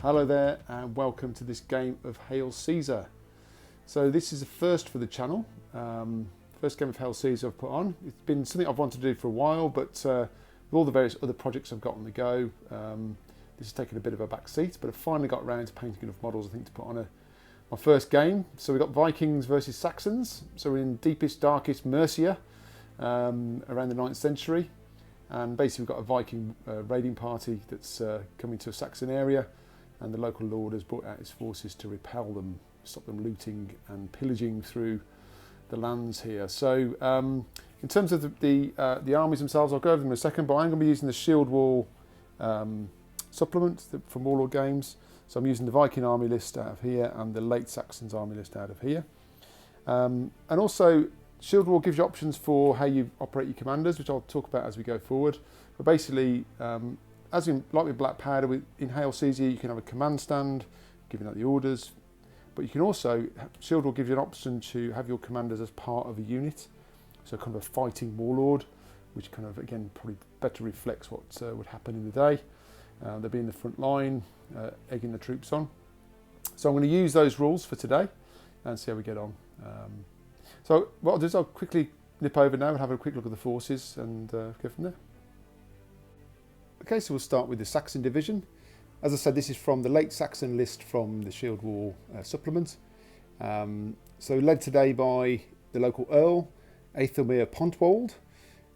Hello there and welcome to this game of Hail Caesar. So this is a first for the channel, first game of Hail Caesar I've put on. It's been something I've wanted to do for a while, but with all the various other projects I've got on the go, this has taken a bit of a back seat, but I've finally got around to painting enough models I think to put on my first game. So we've got Vikings versus Saxons, so we're in deepest, darkest Mercia around the 9th century, and basically we've got a Viking raiding party that's coming to a Saxon area, and the local lord has brought out his forces to repel them, stop them looting and pillaging through the lands here. So in terms of the armies themselves, I'll go over them in a second, but I'm going to be using the Shield Wall supplement from Warlord Games. So I'm using the Viking Army list out of here and the late Saxons Army list out of here. And also Shield Wall gives you options for how you operate your commanders, which I'll talk about as we go forward. But basically, as in like with Black Powder, in Hail Caesar you can have a command stand giving out the orders, but you can also, Shield Wall gives you an option to have your commanders as part of a unit, so kind of a fighting warlord, which kind of again probably better reflects what would happen in the day. They'll be in the front line, egging the troops on. So I'm going to use those rules for today and see how we get on. So what I'll do is I'll quickly nip over now and have a quick look at the forces and go from there. Okay, so we'll start with the Saxon division. As I said, this is from the late Saxon list from the Shield Wall supplement. So led today by the local Earl, Aethelmere Pontwold.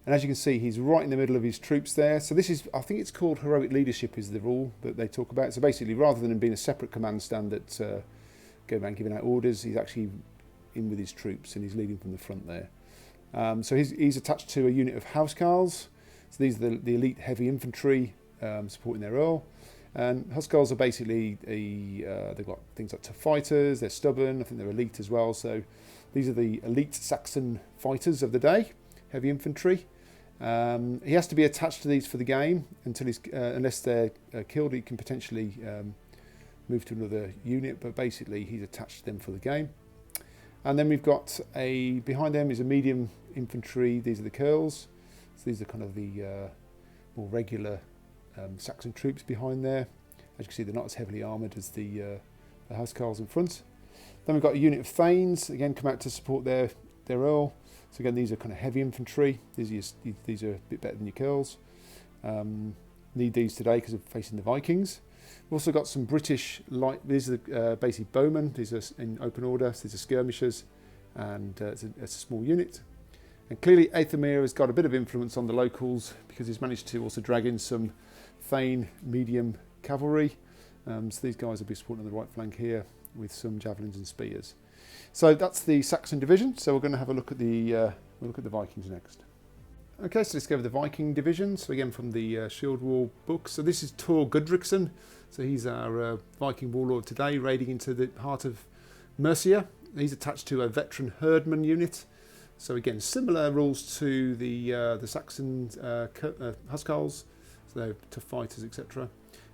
And as you can see, he's right in the middle of his troops there. So this is, I think it's called heroic leadership is the rule that they talk about. So basically, rather than him being a separate command stand that go around giving out orders, he's actually in with his troops and he's leading from the front there. So he's attached to a unit of housecarls. So these are the elite heavy infantry supporting their Earl. And housecarls are basically, they've got things like tough fighters, they're stubborn, I think they're elite as well. So these are the elite Saxon fighters of the day, heavy infantry. He has to be attached to these for the game until unless they're killed, he can potentially move to another unit, but basically he's attached to them for the game. And then we've got behind them is a medium infantry, these are the curls. So these are kind of the more regular Saxon troops behind there. As you can see, they're not as heavily armoured as the housecarls in front. Then we've got a unit of thanes, again come out to support their Earl. So again, these are kind of heavy infantry. These are a bit better than your curls. Need these today because of facing the Vikings. We've also got some British light. These are basically bowmen. These are in open order. So these are skirmishers, and it's a small unit. And clearly, Aethelmere has got a bit of influence on the locals because he's managed to also drag in some Thane medium cavalry. So these guys will be supporting on the right flank here with some javelins and spears. So that's the Saxon division. So we're going to have a look at the Vikings next. Okay, so let's go over the Viking division. So again from the Shield Wall book. So this is Tor Gudriksson. So he's our Viking warlord today, raiding into the heart of Mercia. He's attached to a veteran herdman unit. So again, similar rules to the Saxon housecarls. So they're tough fighters, etc.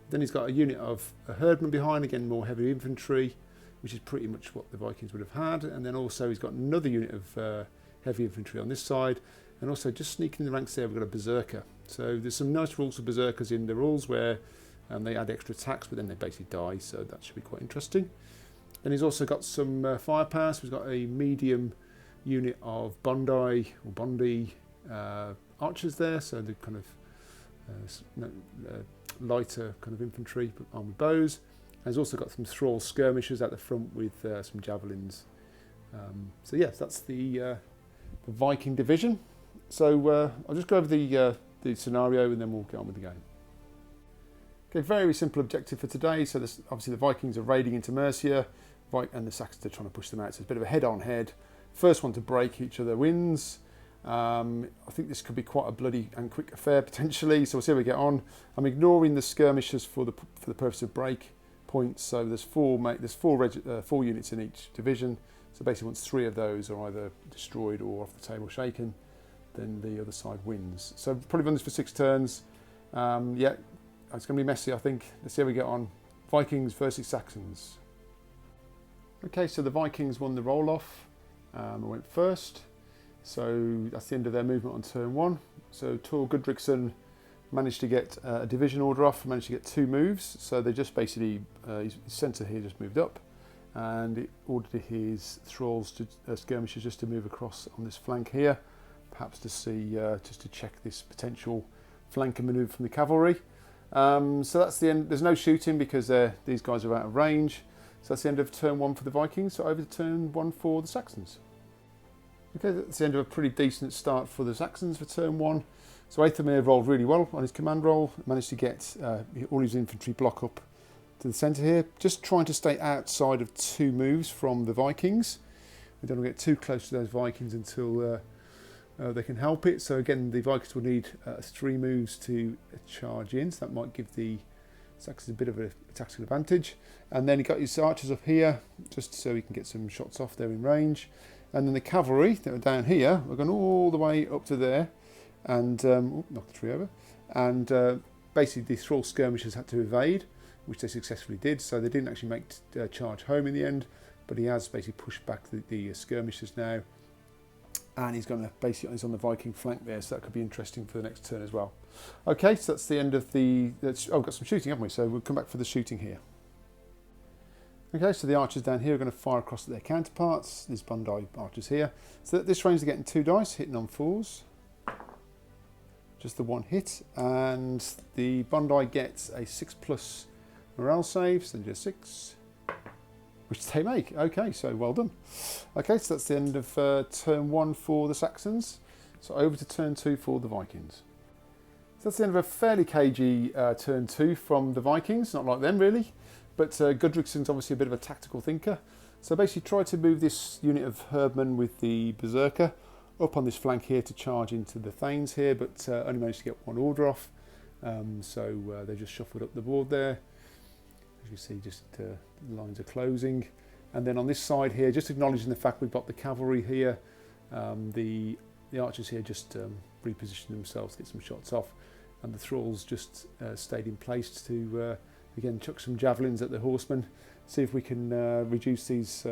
Then he's got a unit of a herdman behind, again more heavy infantry, which is pretty much what the Vikings would have had. And then also he's got another unit of heavy infantry on this side. And also just sneaking in the ranks there, we've got a berserker. So there's some nice rules for berserkers in the rules where they add extra attacks, but then they basically die. So that should be quite interesting. Then he's also got some firepower. So he's got a medium unit of Bondi archers there. So the kind of lighter kind of infantry, but armed with bows. And he's also got some thrall skirmishers at the front with some javelins. So yes, that's the Viking division. So I'll just go over the scenario and then we'll get on with the game. Okay, very simple objective for today. So this, obviously the Vikings are raiding into Mercia, and the Saxons are trying to push them out. So it's a bit of a head-on-head. First one to break each other wins. I think this could be quite a bloody and quick affair potentially. So we'll see how we get on. I'm ignoring the skirmishers for the purpose of break points. So there's four units in each division. So basically once 3 of those are either destroyed or off the table shaken, then the other side wins. So probably run this for 6 turns. Yeah, it's going to be messy, I think. Let's see how we get on. Vikings versus Saxons. Okay, so the Vikings won the roll-off. I went first. So that's the end of their movement on turn 1. So Tor Gudriksson managed to get a division order off, managed to get 2 moves. So they just basically, his centre here just moved up, and it ordered his thralls to skirmishers just to move across on this flank here, perhaps to see, just to check this potential flanking manoeuvre from the cavalry. So that's the end. There's no shooting because these guys are out of range. So that's the end of turn 1 for the Vikings. So over to turn 1 for the Saxons. Okay, that's the end of a pretty decent start for the Saxons for turn 1. So Aethelmere rolled really well on his command roll, managed to get all his infantry block up to the centre here, just trying to stay outside of 2 moves from the Vikings. We don't want to get too close to those Vikings until they can help it. So again, the Vikings will need 3 moves to charge in, so that might give the Saxons a bit of a tactical advantage. And then he got his archers up here, just so he can get some shots off there in range. And then the cavalry that are down here, we're going all the way up to there, and knock the tree over. And basically the thrall skirmishers had to evade, which they successfully did. So they didn't actually make charge home in the end, but he has basically pushed back the skirmishers now. And he's going to basically, he's on the Viking flank there, so that could be interesting for the next turn as well. Okay, so that's the end of the. We've got some shooting, haven't we? So we'll come back for the shooting here. Okay, so the archers down here are going to fire across at their counterparts. These Bondi archers here. So at this range they're getting 2 dice, hitting on 4s. Just the 1 hit, and the Bondi gets a 6+ morale save, so they do a 6, which they make. Okay, so well done. Okay, so that's the end of turn 1 for the Saxons. So over to turn 2 for the Vikings. So that's the end of a fairly cagey turn 2 from the Vikings, not like them really. But Gudriksson's obviously a bit of a tactical thinker. So basically try to move this unit of Herdmen with the Berserker up on this flank here to charge into the Thanes here, but only managed to get 1 order off. So they just shuffled up the board there. As you see, just the lines are closing. And then on this side here, just acknowledging the fact we've got the cavalry here, the archers here just repositioned themselves to get some shots off, and the thralls just stayed in place to again chuck some javelins at the horsemen, see if we can reduce this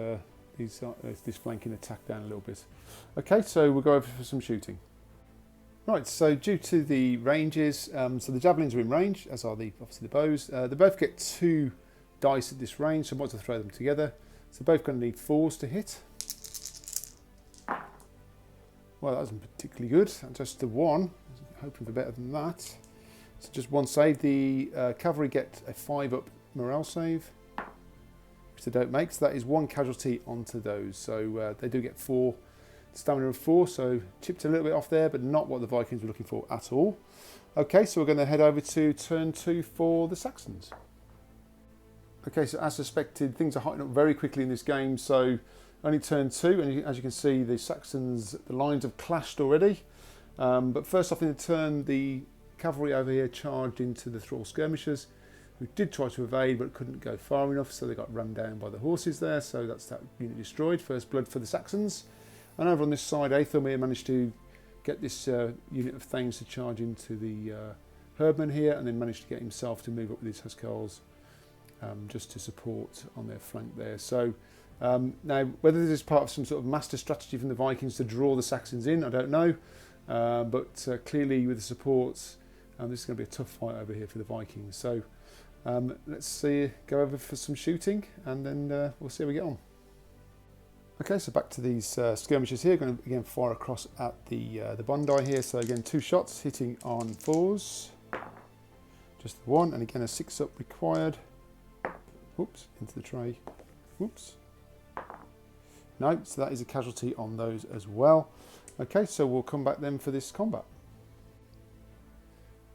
flanking attack down a little bit. Okay, so we'll go over for some shooting. Right, so due to the ranges, so the javelins are in range, as are obviously the bows. They both get 2 dice at this range, so I might as well throw them together. So both going to need 4s to hit. Well, that wasn't particularly good. Just the 1, hoping for better than that. So just 1 save. The cavalry get a 5+ morale save, which they don't make. So that is 1 casualty onto those. So they do get 4 stamina of 4. So chipped a little bit off there, but not what the Vikings were looking for at all. Okay, so we're going to head over to turn 2 for the Saxons. Okay, so as suspected, things are heating up very quickly in this game. So only turn 2, and as you can see, the Saxons, the lines have clashed already. But first off in the turn, the cavalry over here charged into the thrall skirmishers, who did try to evade but couldn't go far enough, so they got run down by the horses there. So that's that unit destroyed. First blood for the Saxons. And over on this side, Aethelmere managed to get this unit of Thanes to charge into the Herdmen here, and then managed to get himself to move up with his Huscarls just to support on their flank there. So now, whether this is part of some sort of master strategy from the Vikings to draw the Saxons in, I don't know. But clearly with the supports, this is going to be a tough fight over here for the Vikings. So let's go over for some shooting, and then we'll see how we get on. Okay, so back to these skirmishers here. Going to again fire across at the Bondi here. So again, 2 shots hitting on 4s. Just the 1, and again a 6+ required. Whoops, into the tray. Whoops. No, so that is a casualty on those as well. Okay, so we'll come back then for this combat.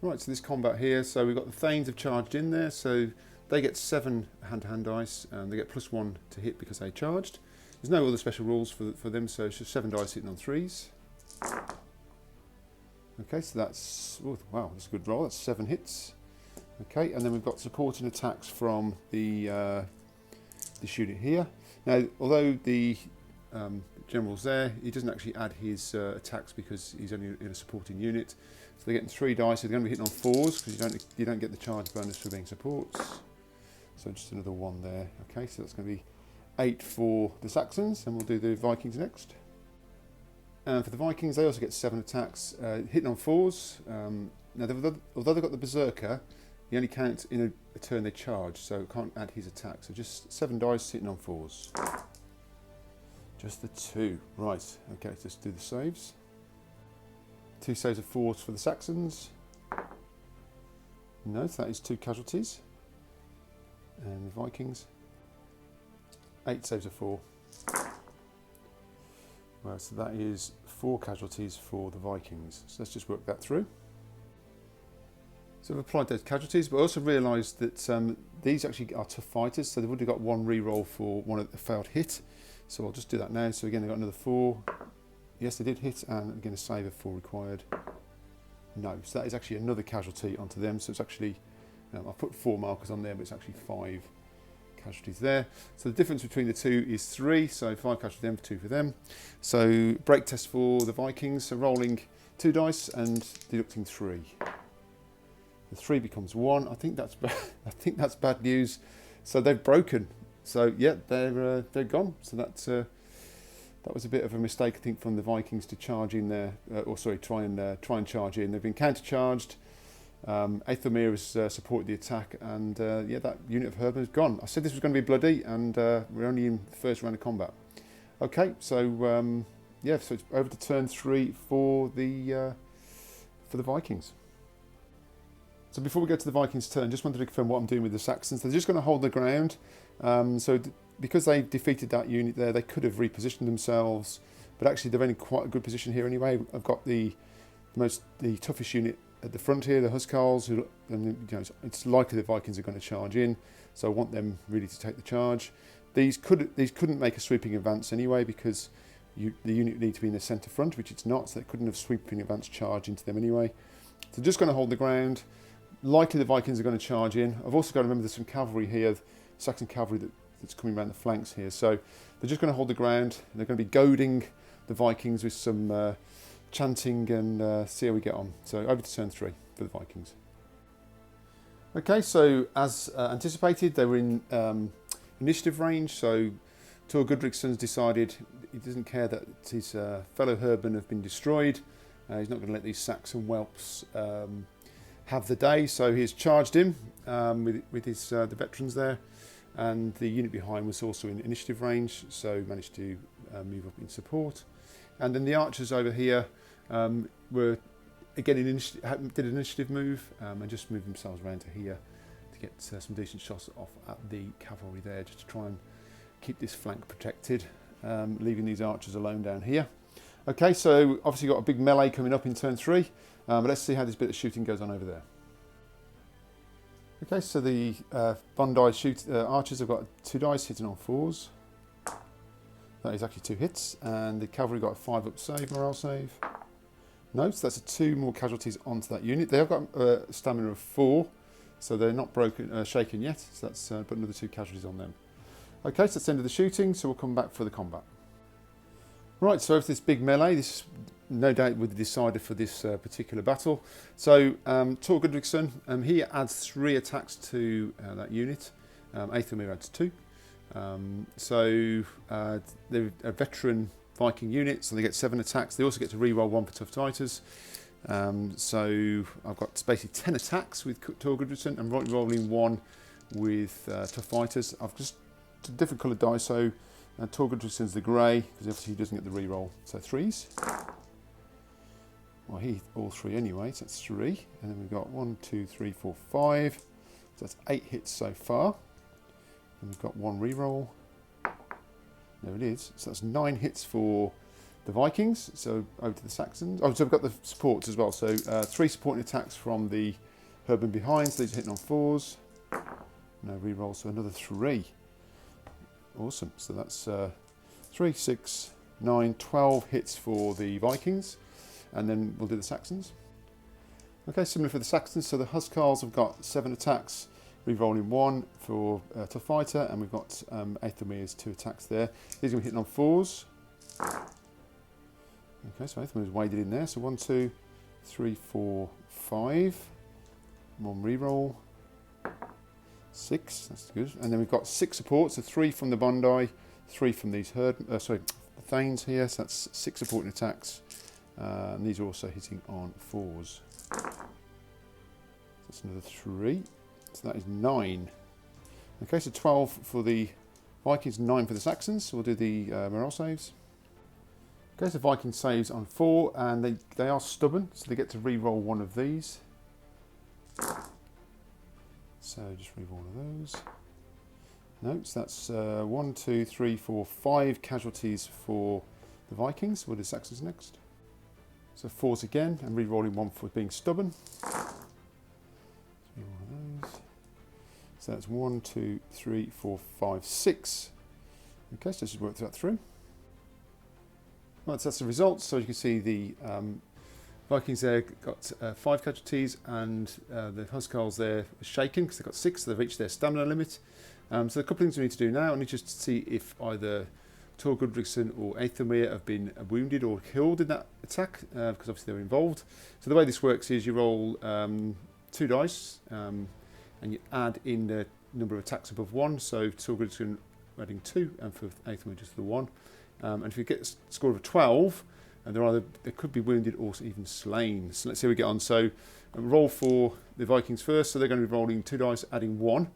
Right, so this combat here, so we've got the Thanes have charged in there, so they get 7 hand-to-hand dice, and they get +1 to hit because they charged. There's no other special rules for them, so it's just 7 dice hitting on 3s. Okay, so that's, oh, wow, that's a good roll, that's 7 hits. Okay, and then we've got supporting attacks from this unit here. Now, although the general's there, he doesn't actually add his attacks because he's only in a supporting unit. So they're getting 3 dice, so they're going to be hitting on 4s because you don't get the charge bonus for being supports. So just another 1 there. Okay, so that's going to be 8 for the Saxons, and we'll do the Vikings next. And for the Vikings, they also get 7 attacks, hitting on 4s. Now, although they've got the Berserker, he only counts in a turn they charge, so it can't add his attack. So just 7 dice sitting on 4s. Just the 2. Right, okay, let's do the saves. 2 saves of 4s for the Saxons. No, so that is 2 casualties. And the Vikings. 8 saves of 4. Right, so that is 4 casualties for the Vikings. So let's just work that through. So I've applied those casualties, but I also realised that these actually are tough fighters, so they've already got 1 reroll for one of the failed hit. So I'll just do that now. So again, they've got another 4. Yes, they did hit, and again a save of 4 required. No, so that is actually another casualty onto them. So it's actually, I've put 4 markers on there, but it's actually 5 casualties there. So the difference between the 2 is 3, so 5 casualties for them, 2 for them. So break test for the Vikings, so rolling 2 dice and deducting 3. The 3 becomes 1. I think that's bad news. So they've broken. So yeah, they're gone. So that was a bit of a mistake, I think, from the Vikings to charge in there, try and charge in. They've been counter-charged. Aethelmere has supported the attack, and yeah, that unit of Herb has gone. I said this was going to be bloody, and we're only in the first round of combat. Okay, so yeah, so it's over to turn 3 for the Vikings. So before we go to the Vikings turn, just wanted to confirm what I'm doing with the Saxons. They're just going to hold the ground. Because they defeated that unit there, they could have repositioned themselves, but actually they're in quite a good position here anyway. I've got the toughest unit at the front here, the Huskarls, and it's likely the Vikings are going to charge in, so I want them really to take the charge. These couldn't make a sweeping advance anyway, because the unit need to be in the centre front, which it's not, so they couldn't have sweeping advance charge into them anyway. So just going to hold the ground. Likely the Vikings are going to charge in. I've also got to remember there's some cavalry here, Saxon cavalry that's coming around the flanks here. So they're just going to hold the ground. They're going to be goading the Vikings with some chanting, and see how we get on. So over to turn 3 for the Vikings. Okay, so as anticipated, they were in initiative range. So Tor Gudriksson's decided he doesn't care that his fellow Herban have been destroyed. He's not going to let these Saxon whelps have the day, so he's charged him with his the veterans there, and the unit behind was also in initiative range, so managed to move up in support. And then the archers over here were again did an initiative move and just moved themselves around to here to get some decent shots off at the cavalry there, just to try and keep this flank protected, leaving these archers alone down here. Okay, so obviously got a big melee coming up in turn 3. But let's see how this bit of shooting goes on over there. Okay, so the Bondi archers have got 2 dice hitting on 4s. That is actually 2 hits, and the cavalry got a 5 up save, morale save. No, so that's 2 more casualties onto that unit. They have got a stamina of 4, so they're not shaken yet. So that's put another 2 casualties on them. Okay, so that's the end of the shooting. So we'll come back for the combat. Right, so for this big melee, this no doubt would be decided for this particular battle. So Tor Gudrikssson, he adds 3 attacks to that unit. Aethelmere adds 2. So they're a veteran Viking unit, so they get 7 attacks. They also get to reroll 1 for tough fighters. So I've got basically 10 attacks with Tor Gudrikssson and rolling 1 with tough fighters. I've just different coloured dice, so Tor Gudriksson's the grey, because obviously he doesn't get the reroll. So 3s. Well, he all 3 anyway, so that's 3. And then we've got 1, 2, 3, 4, 5. So that's 8 hits so far. And we've got 1 reroll. There it is. So that's 9 hits for the Vikings. So over to the Saxons. Oh, so we've got the supports as well. So 3 supporting attacks from the Herban behind. So these are hitting on 4s. No reroll, so another 3. Awesome. So that's 3, 6, 9, 12 hits for the Vikings. And then we'll do the Saxons. Okay, similar for the Saxons. So the Huskarls have got 7 attacks, re-rolling 1 for Tough Fighter, and we've got Aethelmere's 2 attacks there. These are hitting on 4s. Okay, so Aethelmere's waded in there. So 1, 2, 3, 4, 5. 1 re-roll. 6, that's good. And then we've got 6 supports, so 3 from the Bondi, 3 from these the Thanes here. So that's 6 supporting attacks. And these are also hitting on 4s. That's another 3. So that is 9. Okay, so 12 for the Vikings, 9 for the Saxons. So we'll do the morale saves. Okay, so Viking saves on 4, and they are stubborn, so they get to re-roll one of these. So just re-roll one of those. No, so that's 1, 2, 3, 4, 5 casualties for the Vikings. We'll do Saxons next. So 4s again, and re-rolling 1 for being stubborn. One of those. So that's 1, 2, 3, 4, 5, 6. Okay, so let's just work that through. Right, so that's the results. So as you can see, the Vikings there got 5 casualties, and the Huskarls there were shaken because they've got 6, so they've reached their stamina limit. So a couple of things we need to do now. I need just to see if either Tor Gudrigsson or Aethelmere have been wounded or killed in that attack, because obviously they're involved. So the way this works is you roll 2 dice, and you add in the number of attacks above 1. So Tor Gudrigsson adding 2, and for Aethelmere just the 1. And if you get a score of a 12, and they could be wounded or even slain. So let's see how we get on. So roll for the Vikings first. So they're going to be rolling 2 dice, adding 1.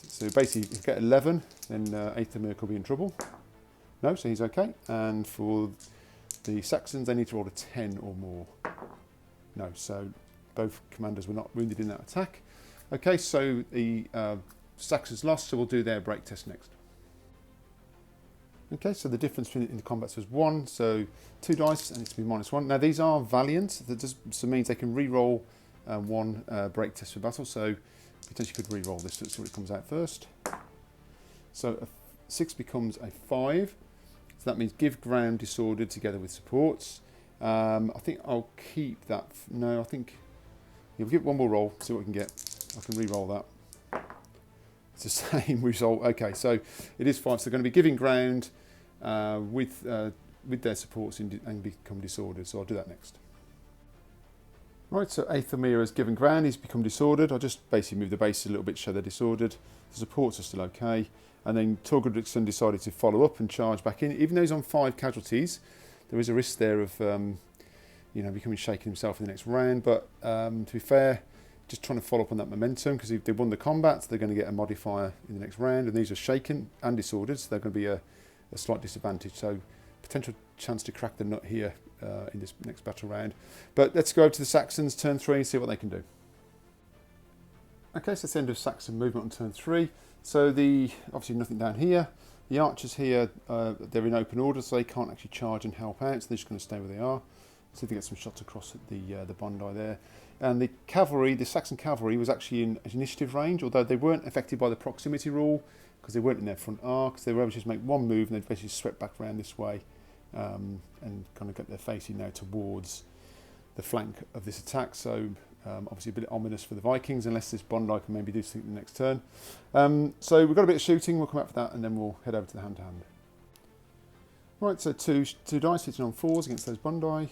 So basically, if you get 11, then Aethelmere could be in trouble. No, so he's okay. And for the Saxons, they need to roll a 10 or more. No, so both commanders were not wounded in that attack. Okay, so the Saxons lost, so we'll do their break test next. Okay, so the difference in the combats was 1, so 2 dice, and it's to be -1. Now these are valiant, that just means they can re-roll 1 break test for battle, so potentially could re-roll this. Let's see what it comes out first. So a 6 becomes a 5, so that means give ground disordered together with supports. I think I'll keep that. No, I think we'll give it one more roll, see what we can get. I can re-roll that. It's the same result. Okay, so it is 5, so they're going to be giving ground with their supports and become disordered, so I'll do that next. Right, so Aethelmere has given ground, he's become disordered. I'll just basically move the bases a little bit to show they're disordered. The supports are still okay. And then Tor Gudrigsson decided to follow up and charge back in. Even though he's on 5 casualties, there is a risk there of becoming shaken himself in the next round. But to be fair, just trying to follow up on that momentum, because if they won the combat, they're going to get a modifier in the next round. And these are shaken and disordered, so they're going to be a slight disadvantage. So potential chance to crack the nut here in this next battle round. But let's go over to the Saxons, turn 3, and see what they can do. Okay, so it's the end of Saxon movement on turn 3. So obviously nothing down here. The archers here, they're in open order, so they can't actually charge and help out, so they're just going to stay where they are. See if they get some shots across at the Bondi there. And the cavalry, the Saxon cavalry, was actually in initiative range, although they weren't affected by the proximity rule, because they weren't in their front arc. So they were able to just make one move, and they basically swept back around this way, and kind of got their facing now towards the flank of this attack. So obviously a bit ominous for the Vikings, unless this Bondi can maybe do something the next turn. So we've got a bit of shooting, we'll come back for that, and then we'll head over to the hand-to-hand. Right, so two dice hitting on 4s against those Bondi.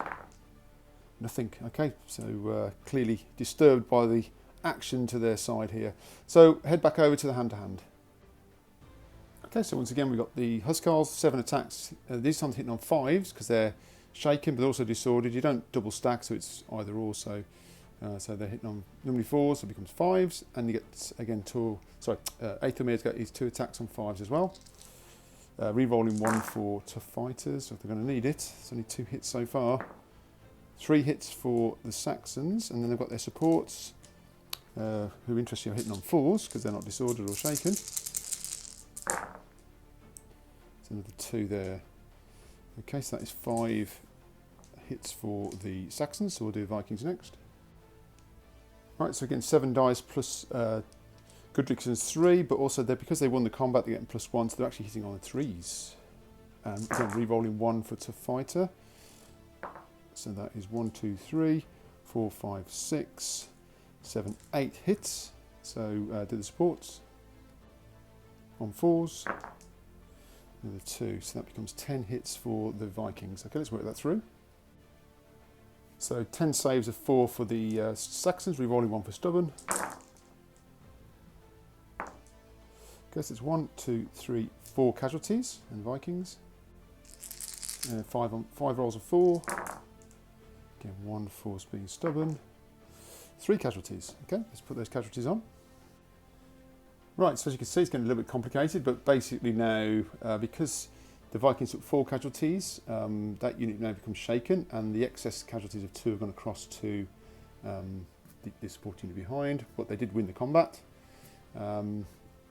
Nothing. Okay, so clearly disturbed by the action to their side here. So head back over to the hand-to-hand. Okay, so once again we've got the Huskarls, 7 attacks. These times hitting on 5s because they're shaken but also disordered. You don't double stack, so it's either or. So they're hitting on normally 4s, so it becomes 5s, and you get again Aethelmere's got his 2 attacks on 5s as well. Re-rolling 1 for tough fighters, so if they're going to need it. It's only 2 hits so far. 3 hits for the Saxons, and then they've got their supports, who interestingly are hitting on 4s because they're not disordered or shaken. There's another 2 there. Okay, so that is 5 hits for the Saxons, so we'll do Vikings next. Right, so again 7 dice plus Gudrigsson's 3, but also because they won the combat, they're getting +1, so they're actually hitting on the 3s. Again, re-rolling 1 for tough fighter. So that is 1, 2, 3, 4, 5, 6, 7, 8 hits. So do the supports on 4s. Another 2, so that becomes 10 hits for the Vikings. Okay, let's work that through. So 10 saves of 4 for the Saxons, re-rolling 1 for stubborn. Guess it's 1, 2, 3, 4 casualties in Vikings. 5 rolls of 4. Again, 1 for being stubborn. 3 casualties. Okay, let's put those casualties on. Right, so as you can see, it's getting a little bit complicated, but basically now, because the Vikings took 4 casualties, that unit now becomes shaken, and the excess casualties of 2 are going to cross to the support unit behind, but they did win the combat.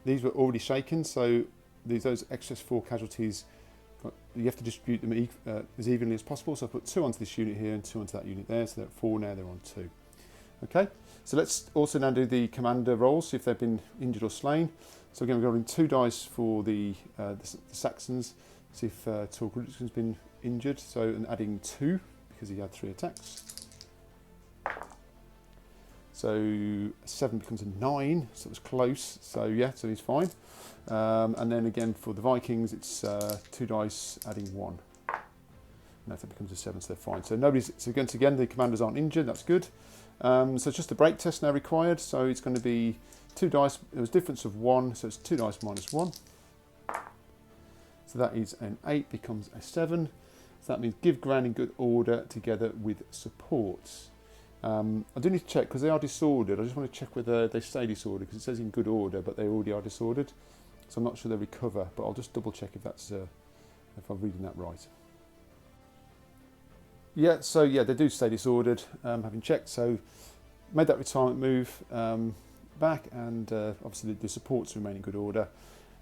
These were already shaken, so those excess 4 casualties, you have to distribute them as evenly as possible. So I put 2 onto this unit here and 2 onto that unit there, so they're at 4 now, they're on 2. Okay, so let's also now do the commander rolls, see if they've been injured or slain. So again, we're rolling 2 dice for the Saxons, see if Tor Gudriksson's been injured, so and adding 2 because he had 3 attacks. So 7 becomes a 9, so it was close, so yeah, so he's fine. And then again for the Vikings, it's 2 dice adding 1. No, that becomes a 7, so they're fine. So again, the commanders aren't injured, that's good. So it's just a break test now required, so it's going to be 2 dice, there was a difference of 1, so it's 2 dice minus 1. So that is an 8, becomes a 7. So that means give ground in good order together with supports. I do need to check, because they are disordered, I just want to check whether they stay disordered, because it says in good order, but they already are disordered. So I'm not sure they recover, but I'll just double check if that's if I'm reading that right. Yeah, so yeah, they do stay disordered, having checked, so made that retirement move back, and obviously the supports remain in good order.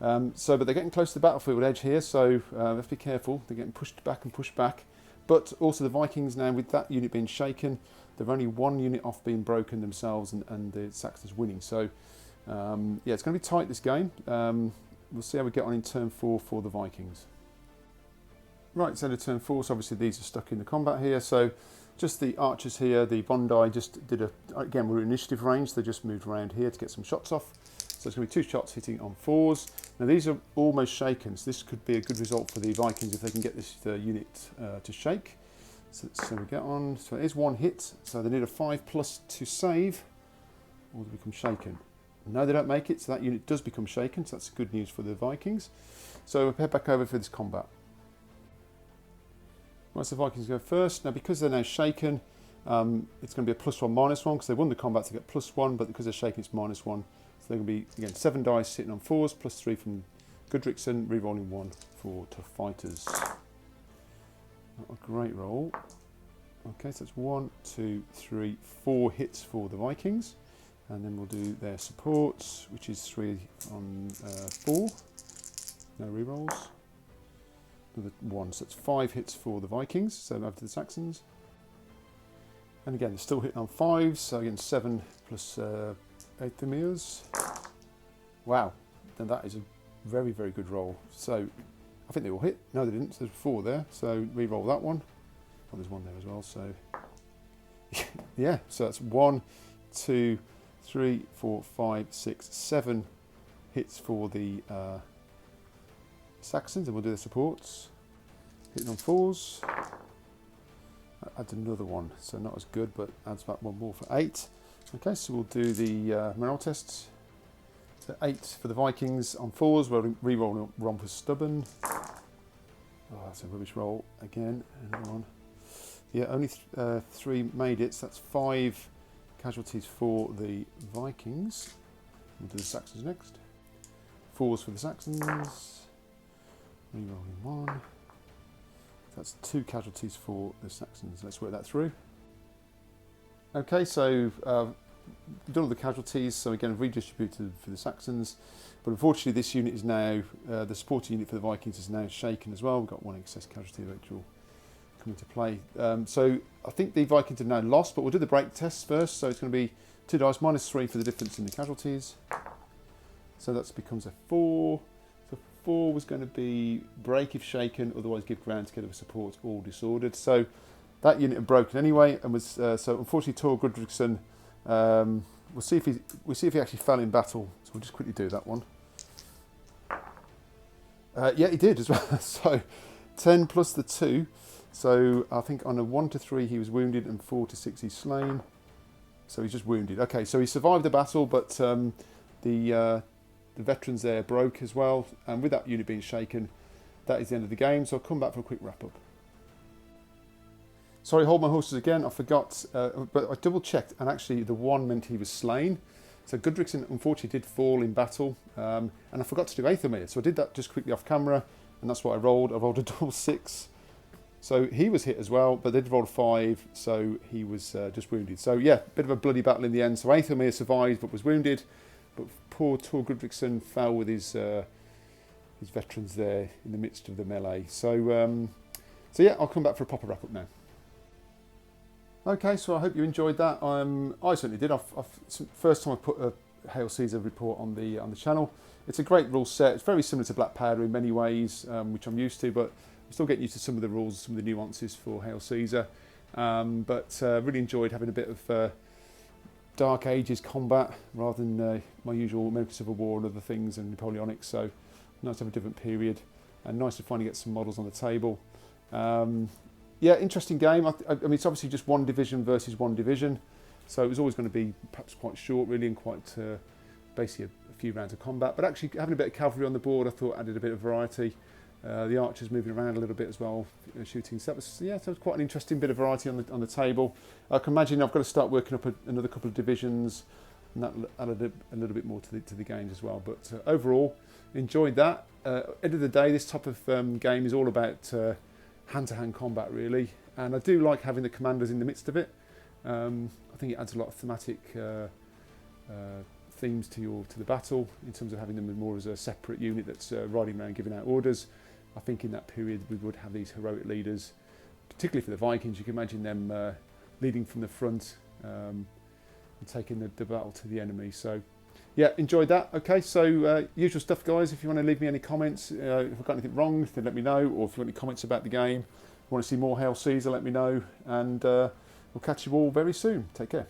But they're getting close to the battlefield edge here, so we have to be careful. They're getting pushed back and pushed back. But also the Vikings now, with that unit being shaken, they're only 1 unit off being broken themselves, and the Saxons winning. So yeah, it's going to be tight, this game. We'll see how we get on in turn 4 for the Vikings. Right, so to turn 4, so obviously these are stuck in the combat here. So just the archers here, the Bondi just did again, we're initiative range, they just moved around here to get some shots off. So it's going to be 2 shots hitting on 4s. Now these are almost shaken, so this could be a good result for the Vikings if they can get this unit to shake. So we get on, so it is 1 hit, so they need a 5+ to save, or they become shaken. No, they don't make it, so that unit does become shaken, so that's good news for the Vikings. So we'll head back over for this combat. Right, so the Vikings go first. Now because they're now shaken, it's going to be a +1 -1, because they won the combat to get +1, but because they're shaken it's -1. So they're going to be, again, 7 dice sitting on 4s, +3 from Gudriksson, rerolling 1 for Tough Fighters. A great roll. Okay, so that's 1, 2, 3, 4 hits for the Vikings. And then we'll do their supports, which is 3 on 4. No rerolls. Another 1, so it's 5 hits for the Vikings, so over to the Saxons. And again, they're still hitting on 5s, so again 7 plus 8 Themirs. Wow, then that is a very, very good roll. So I think they all hit. No, they didn't, so there's 4 there, so re-roll that one. Oh, there's 1 there as well, so yeah, so that's 1, 2, 3, 4, 5, 6, 7 hits for the Saxons, and we'll do the supports. Hitting on 4s. That adds another 1, so not as good, but adds about 1 more for 8. Okay, so we'll do the morale tests. So 8 for the Vikings on 4s, we'll re-roll Rompers Stubborn. Oh, that's a rubbish roll again. Another 1. Yeah, only 3 made it, so that's 5 casualties for the Vikings. We'll do the Saxons next. 4s for the Saxons. Re-rolling 1. That's 2 casualties for the Saxons. Let's work that through. Okay, so we've done all the casualties, so again redistributed for the Saxons. But unfortunately this unit is now, the supporting unit for the Vikings is now shaken as well. We've got 1 excess casualty which will come into play. So I think the Vikings have now lost, but we'll do the break tests first. So it's going to be 2 dice -3 for the difference in the casualties. So that becomes a 4. So 4 was going to be break if shaken, otherwise give ground together with support, all disordered. So that unit had broken anyway, and was so unfortunately Tor Gudriksson. We'll see if he actually fell in battle. So we'll just quickly do that one. Yeah, he did as well. So 10 plus the 2. So I think on a 1 to 3 he was wounded, and 4 to 6 he's slain. So he's just wounded. Okay, so he survived the battle, but the veterans there broke as well. And with that unit being shaken, that is the end of the game. So I'll come back for a quick wrap up. Sorry, hold my horses again. I forgot, but I double checked, and actually the one meant he was slain. So Gudrickson unfortunately did fall in battle, and I forgot to do Aethelmere. So I did that just quickly off camera, and that's what I rolled. I rolled a double 6. So he was hit as well, but they did roll a 5, so he was just wounded. So yeah, bit of a bloody battle in the end. So Aethelmere survived but was wounded, but poor Tor Gudrickson fell with his veterans there in the midst of the melee. So yeah, I'll come back for a proper wrap up now. Okay, so I hope you enjoyed that. I certainly did. First time I put a Hail Caesar report on the channel. It's a great rule set. It's very similar to Black Powder in many ways, which I'm used to, but I'm still getting used to some of the rules, some of the nuances for Hail Caesar. But really enjoyed having a bit of Dark Ages combat rather than my usual American Civil War and other things and Napoleonics. So nice to have a different period, and nice to finally get some models on the table. Yeah, interesting game. I mean, it's obviously just one division versus one division, so it was always going to be perhaps quite short, really, and quite basically a few rounds of combat. But actually, having a bit of cavalry on the board, I thought added a bit of variety. The archers moving around a little bit as well, shooting. So that was quite an interesting bit of variety on the table. I can imagine I've got to start working up another couple of divisions, and that added a little bit more to the games as well. But overall, enjoyed that. End of the day, this type of game is all about hand-to-hand combat, really, and I do like having the commanders in the midst of it. I think it adds a lot of thematic themes to the battle in terms of having them more as a separate unit that's riding around giving out orders. I think in that period we would have these heroic leaders, particularly for the Vikings. You can imagine them leading from the front and taking the battle to the enemy. So yeah, enjoyed that. Okay, so usual stuff, guys. If you want to leave me any comments, if I've got anything wrong, then let me know. Or if you want any comments about the game, want to see more Hail Caesar, let me know. And we'll catch you all very soon. Take care.